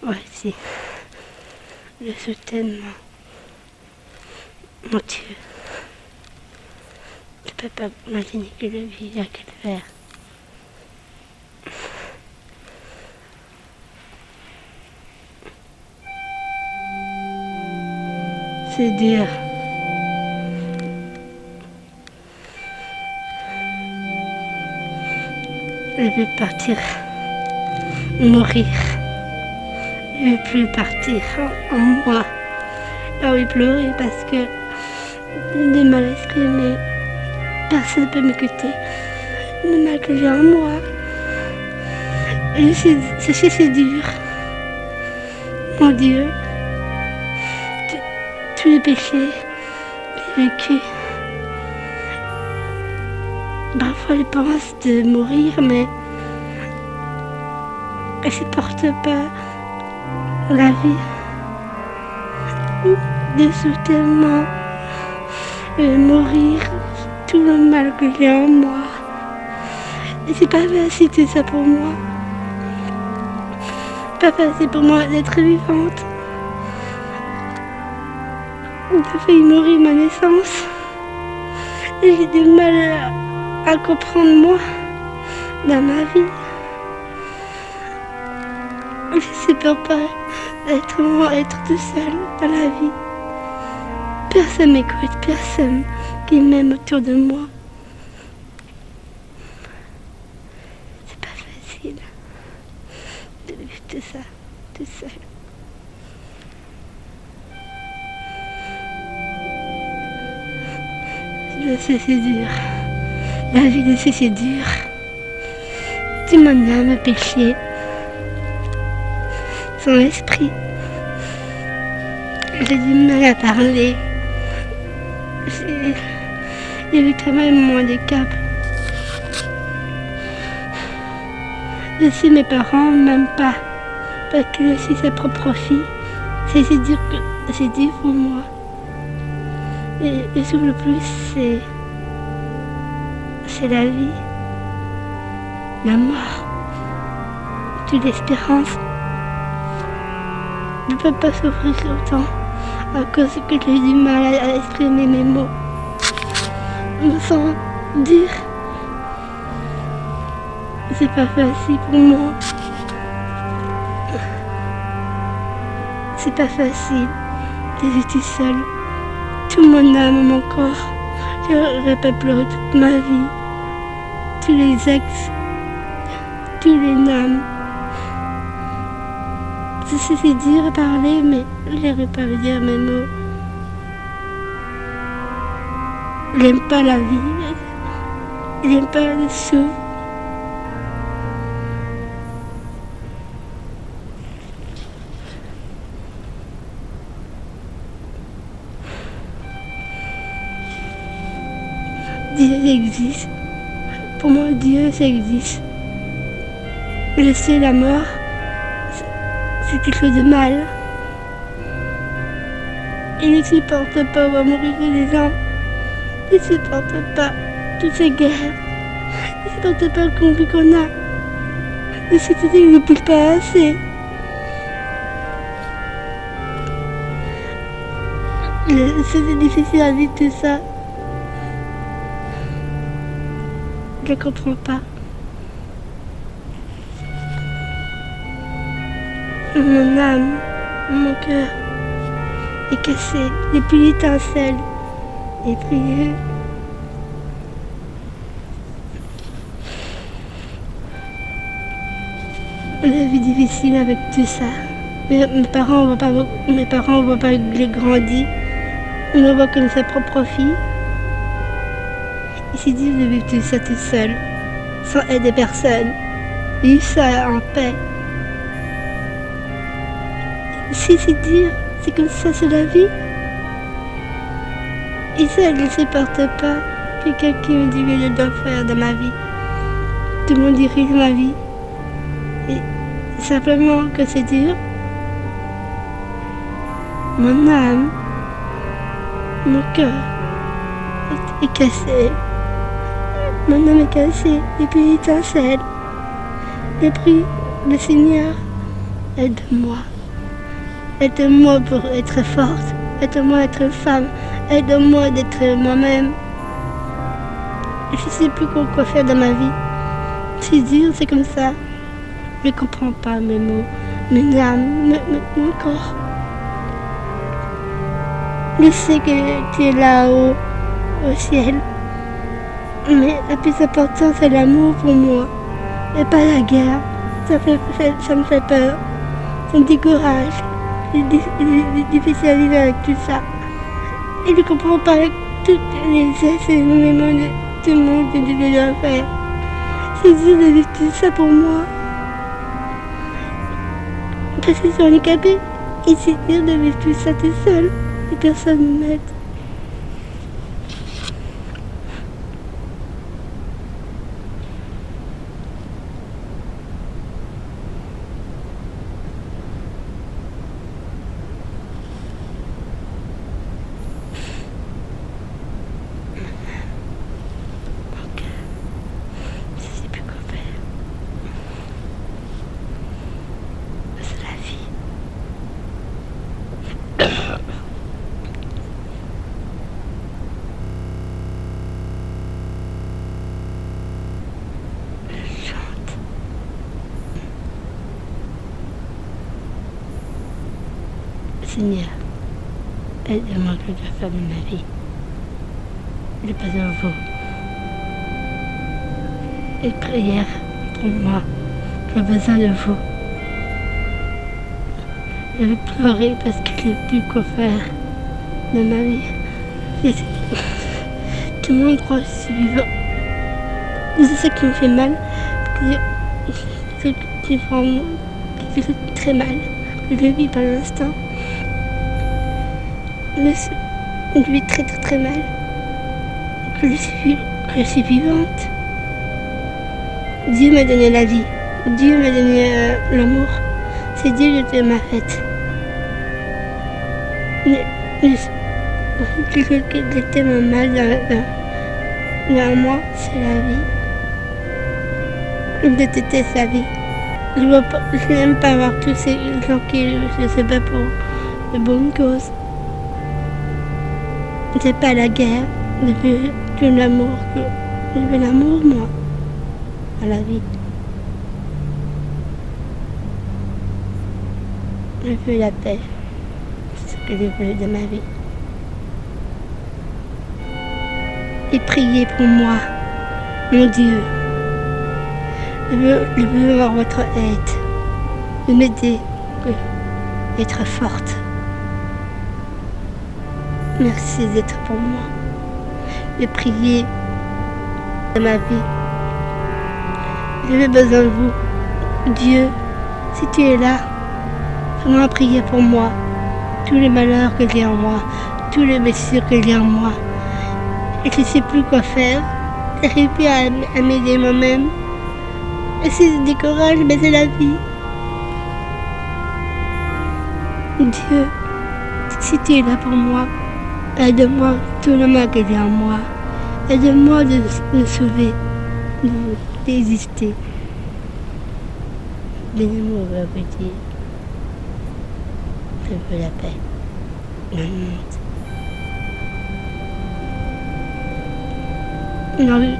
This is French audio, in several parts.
Ouais, si. Je suis tellement. Mon Dieu. Je peux pas imaginer que je vis à quel faire. C'est dur. Je vais partir, mourir. Je ne vais plus partir en moi. J'ai envie de pleurer parce que j'ai du mal à exprimer. Personne ne peut m'écouter. Le mal que j'ai en moi. Et c'est dur. Mon Dieu. Tous les péchés, j'ai vécu. Parfois je pense de mourir, mais je ne supporte pas la vie. Je suis tellement mourir, tout le mal que j'ai en moi. Et c'est pas facile tout ça pour moi. Pas facile pour moi d'être vivante. J'ai failli mourir à ma naissance. Et j'ai du mal à comprendre moi dans ma vie. Je ne supporte pas être tout seul dans la vie. Personne m'écoute, personne qui m'aime autour de moi. C'est pas facile de vivre tout ça, tout seul. Je sais, c'est dur. La vie, je sais, c'est dur. Tout mon âme a péché. Son esprit. J'ai du mal à parler. J'ai eu quand même mon handicap. Je sais, mes parents m'aiment pas. Parce que je suis sa propre fille. C'est dur pour moi. Et sur le plus, c'est la vie, la mort, toute l'espérance. Je ne peux pas souffrir autant à cause que j'ai du mal à exprimer mes mots. Je me sens dur. C'est pas facile pour moi. C'est pas facile de vivre tout seul. Tout mon âme, mon corps, je n'aurais pas pleuré toute ma vie. Tous les ex, tous les âmes. C'est dur à parler, mais je n'arrive pas à dire mes mots. Je n'aime pas la vie. Je n'aime pas le souffle. Dieu existe. Pour moi, Dieu, ça existe. Je sais, la mort, c'est quelque chose de mal. Il ne supporte pas voir mourir les gens. Il ne supporte pas toutes ces guerres. Il ne supporte pas le conflit qu'on a. Les sociétés ne poussent pas assez. C'est difficile à vivre tout ça. Je ne comprends pas. Mon âme, mon cœur est cassé. Il n'y a plus d'étincelle. Et puis, la vie difficile avec tout ça. Mes parents, on voit pas que j'ai grandi. On me voit comme sa propre fille. Il s'est dit de vivre tout ça tout seul, sans aider personne. Vivre ça en paix. Si c'est dur, c'est comme ça, c'est la vie. Et ça, elle ne supporte pas quelqu'un qui me dit que je dois faire dans ma vie. Tout le monde dirige ma vie. Et simplement que c'est dur. Mon âme, mon cœur est cassé. Mon âme est cassée, et puis l'étincelle. J'ai pris le Seigneur, aide-moi. Aide-moi pour être forte. Aide-moi à être femme. Aide-moi d'être moi-même. Je ne sais plus quoi faire dans ma vie. C'est dur, c'est comme ça. Je ne comprends pas mes mots, mes âmes, mon corps. Je sais que tu es là-haut, au ciel. Mais la plus importante, c'est l'amour pour moi. Et pas la guerre. Ça me fait peur. Ça me décourage. C'est difficile à vivre avec tout ça. Et je ne comprends pas toutes les gestes et les mots de tout le monde que je dois faire. C'est dur de vivre tout ça pour moi. Parce que je suis handicapée. Et c'est dur de vivre tout ça tout seul. Et personne ne m'aide. Seigneur, aide-moi que je dois faire de ma vie. J'ai besoin de vous. Et prière pour moi. J'ai besoin de vous. Je vais pleurer parce que je n'ai plus quoi faire de ma vie. Tout le monde croit que je suis vivant. C'est ça qui me fait mal. Qui fait très mal. Je le vis par l'instant. Je vis très mal. Que je suis vivante. Dieu m'a donné la vie. Dieu m'a donné l'amour. C'est Dieu qui m'a faite. Quelqu'un qui tellement mal dans moi, c'est la vie. Je déteste la vie. Je n'aime pas voir tous ces gens qui se battent pour de bonnes causes. C'est pas la guerre, je veux que l'amour, je veux l'amour, moi, à la vie. Je veux la paix, c'est ce que je veux de ma vie. Et priez pour moi, mon Dieu. Je veux avoir votre aide, de m'aider, d'être forte. Merci d'être pour moi. De prier de ma vie. J'avais besoin de vous. Dieu, si tu es là, fais-moi prier pour moi. Tous les malheurs que j'ai en moi, tous les blessures que j'ai en moi. Et je ne sais plus quoi faire. Je n'arrive plus à m'aider moi-même. Et si je décourage, mais c'est la vie. Dieu, si tu es là pour moi, aide-moi tout le mal que j'ai en moi. Aide-moi de me sauver, d'exister. Bénis-moi, petit. Je veux la paix dans le monde.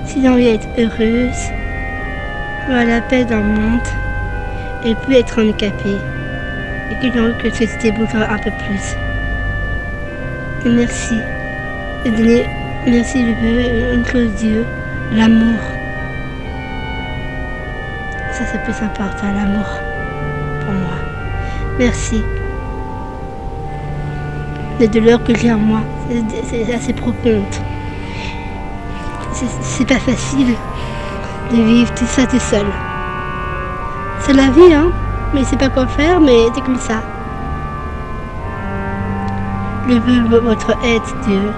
Si j'ai envie d'être heureuse, avoir la paix dans le monde, et puis être handicapée, et que j'ai envie que cette société bouge un peu plus. Et merci. Merci, je veux une chose, Dieu, l'amour. Ça, c'est plus important, l'amour, pour moi. Merci. La douleur que j'ai en moi, c'est assez profonde. C'est pas facile de vivre tout ça tout seul. C'est la vie, hein, mais c'est pas quoi faire, mais c'est comme ça. Je veux votre aide, Dieu.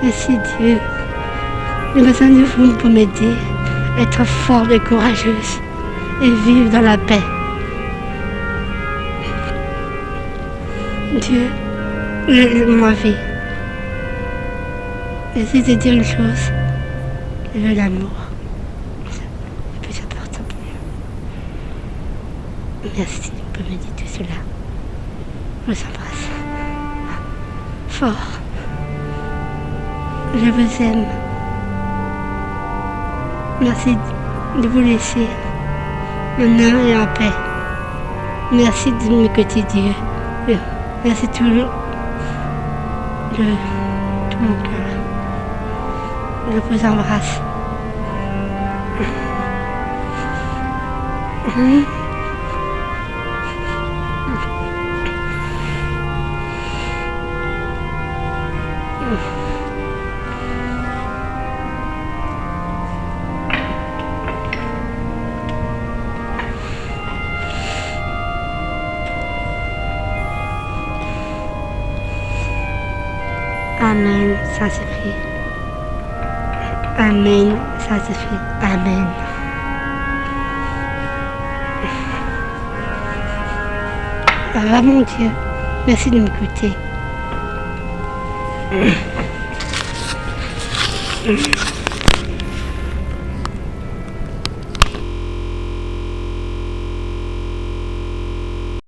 Merci Dieu. J'ai besoin de vous pour m'aider, être forte et courageuse et vivre dans la paix. Dieu, ma vie. J'essaie de dire une chose, je veux l'amour. C'est le plus important pour moi. Merci pour me dire tout cela. Je vous embrasse. Fort. Je vous aime. Merci de vous laisser maintenant et en paix. Merci de m'écouter Dieu. Merci tout mon cœur. Je vous embrasse. Amen, ça suffit. Amen, ça suffit. Amen. Ah mon Dieu, merci de m'écouter.